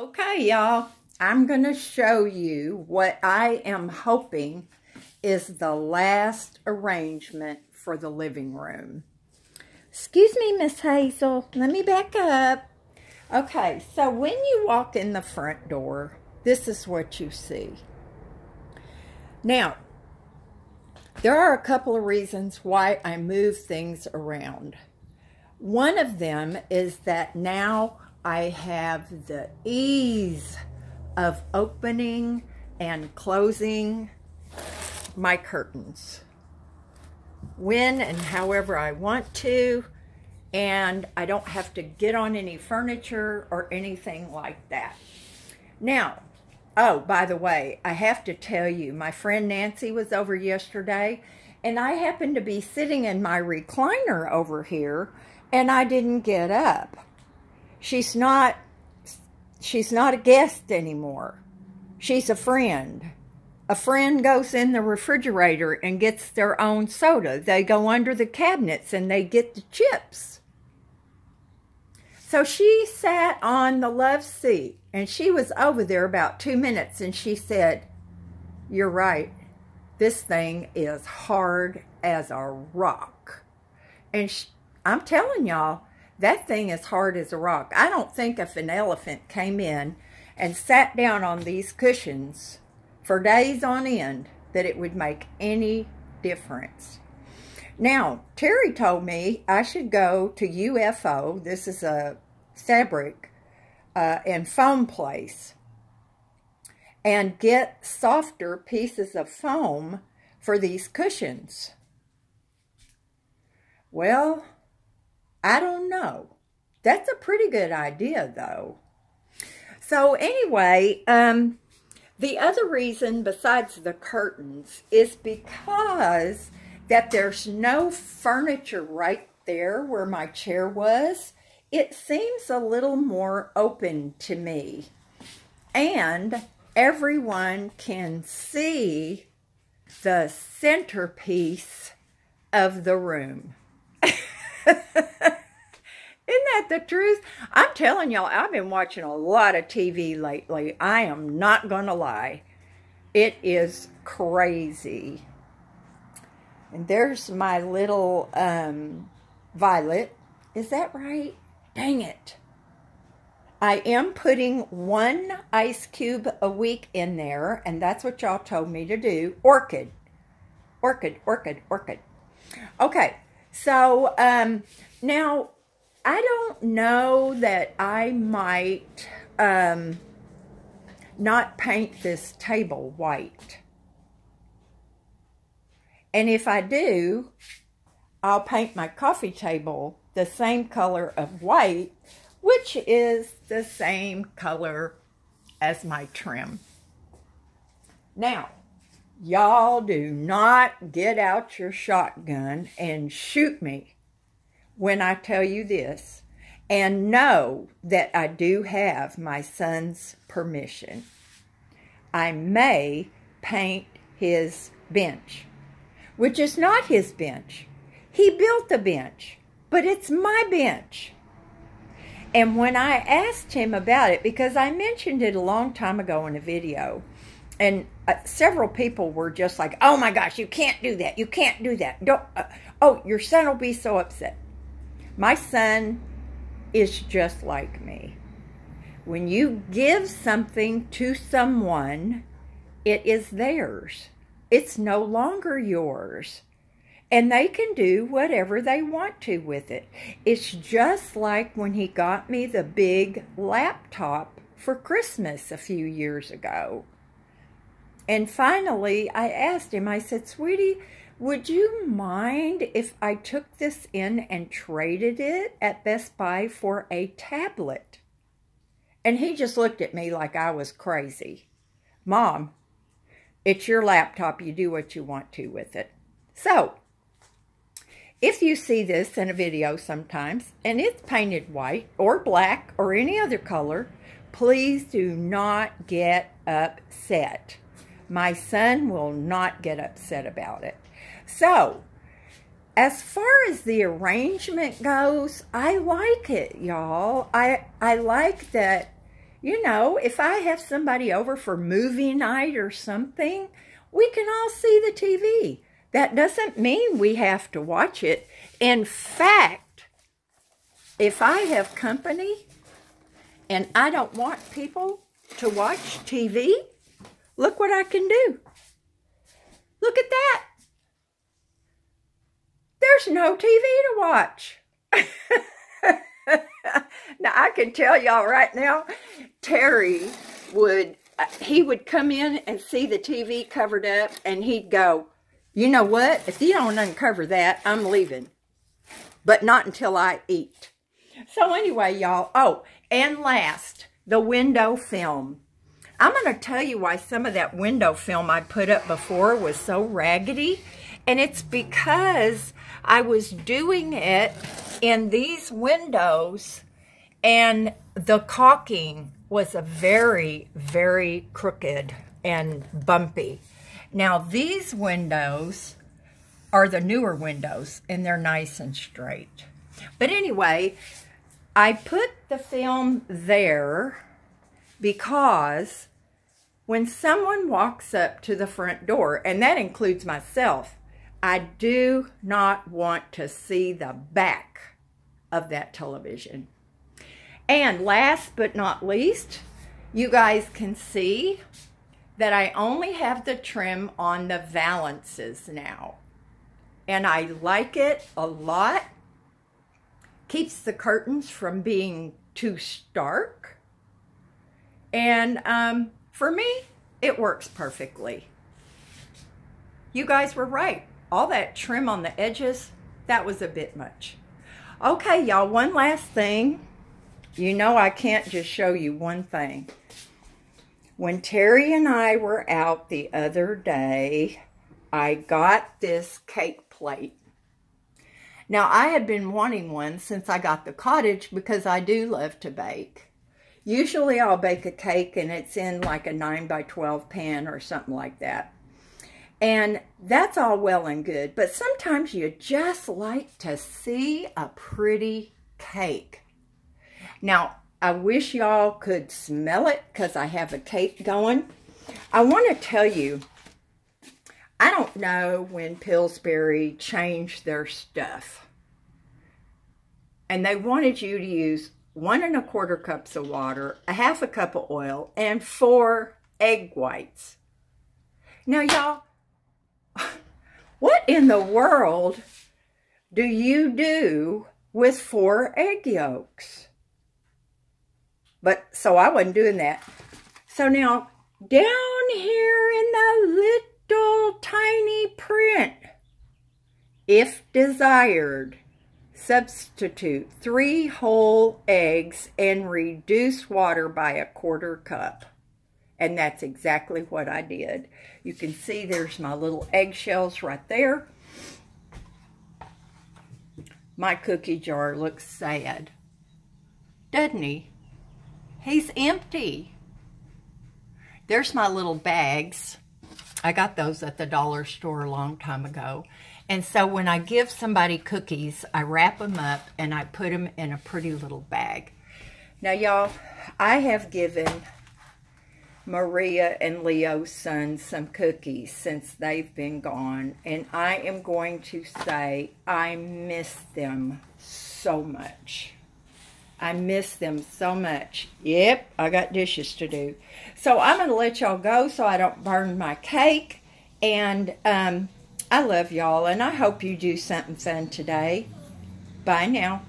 Okay, y'all, I'm going to show you what I am hoping is the last arrangement for the living room. Excuse me, Miss Hazel. Let me back up. Okay, so when you walk in the front door, this is what you see. Now, there are a couple of reasons why I move things around. One of them is that now I have the ease of opening and closing my curtains when and however I want to, and I don't have to get on any furniture or anything like that. Now, oh, by the way, I have to tell you, my friend Nancy was over yesterday, and I happened to be sitting in my recliner over here, and I didn't get up. She's not a guest anymore. She's a friend. A friend goes in the refrigerator and gets their own soda. They go under the cabinets and they get the chips. So she sat on the love seat, and she was over there about 2 minutes, and she said, "You're right. This thing is hard as a rock." And I'm telling y'all, that thing is hard as a rock. I don't think if an elephant came in and sat down on these cushions for days on end that it would make any difference. Now, Terry told me I should go to UFO. This is a fabric and foam place, and get softer pieces of foam for these cushions. Well, I don't know. That's a pretty good idea, though. So anyway, the other reason besides the curtains is because that there's no furniture right there where my chair was. It seems a little more open to me. And everyone can see the centerpiece of the room. Isn't that the truth? I'm telling y'all, I've been watching a lot of TV lately. I am not going to lie. It is crazy. And there's my little Violet. Is that right? Dang it. I am putting 1 ice cube a week in there, and that's what y'all told me to do. Orchid. Orchid, orchid, orchid. Okay, so now I don't know that I might not paint this table white. And if I do, I'll paint my coffee table the same color of white, which is the same color as my trim. Now, y'all do not get out your shotgun and shoot me when I tell you this, and know that I do have my son's permission. I may paint his bench, which is not his bench. He built the bench, but it's my bench. And when I asked him about it, because I mentioned it a long time ago in a video, and several people were just like, "Oh my gosh, you can't do that. You can't do that. Don't. Oh, your son will be so upset." My son is just like me. When you give something to someone, it is theirs. It's no longer yours. And they can do whatever they want to with it. It's just like when he got me the big laptop for Christmas a few years ago. And finally, I asked him, I said, "Sweetie, would you mind if I took this in and traded it at Best Buy for a tablet?" And he just looked at me like I was crazy. "Mom, it's your laptop. You do what you want to with it." So, if you see this in a video sometimes, and it's painted white or black or any other color, please do not get upset. My son will not get upset about it. So, as far as the arrangement goes, I like it, y'all. I like that you know, if I have somebody over for movie night or something, we can all see the TV. That doesn't mean we have to watch it. In fact, if I have company and I don't want people to watch TV, look what I can do. Look at that. There's no TV to watch. Now, I can tell y'all right now, Terry would come in and see the TV covered up, and he'd go, you know what? If you don't uncover that, I'm leaving. But not until I eat. So anyway, y'all. Oh, and last, the window film. I'm going to tell you why some of that window film I put up before was so raggedy. And it's because I was doing it in these windows, and the caulking was a very, very crooked and bumpy. Now, these windows are the newer windows, and they're nice and straight. But anyway, I put the film there because when someone walks up to the front door, and that includes myself, I do not want to see the back of that television. And last but not least, you guys can see that I only have the trim on the valances now. And I like it a lot. Keeps the curtains from being too stark. And for me, it works perfectly. You guys were right. All that trim on the edges, that was a bit much. Okay, y'all, one last thing. You know I can't just show you one thing. When Terry and I were out the other day, I got this cake plate. Now, I had been wanting one since I got the cottage because I do love to bake. Usually I'll bake a cake and it's in like a 9 by 12 pan or something like that. And that's all well and good, but sometimes you just like to see a pretty cake. Now, I wish y'all could smell it because I have a cake going. I want to tell you, I don't know when Pillsbury changed their stuff. And they wanted you to use 1 1/4 cups of water, a 1/2 cup of oil, and 4 egg whites. Now, y'all, what in the world do you do with 4 egg yolks? But, so I wasn't doing that. So now, down here in the little tiny print, if desired, substitute 3 whole eggs and reduce water by 1/4 cup. And that's exactly what I did. You can see there's my little eggshells right there. My cookie jar looks sad, doesn't he? He's empty. There's my little bags. I got those at the dollar store a long time ago. And so when I give somebody cookies, I wrap them up and I put them in a pretty little bag. Now, y'all, I have given Maria and Leo's son some cookies since they've been gone. And I am going to say I miss them so much. I miss them so much. Yep, I got dishes to do. So I'm going to let y'all go so I don't burn my cake. And I love y'all, and I hope you do something fun today. Bye now.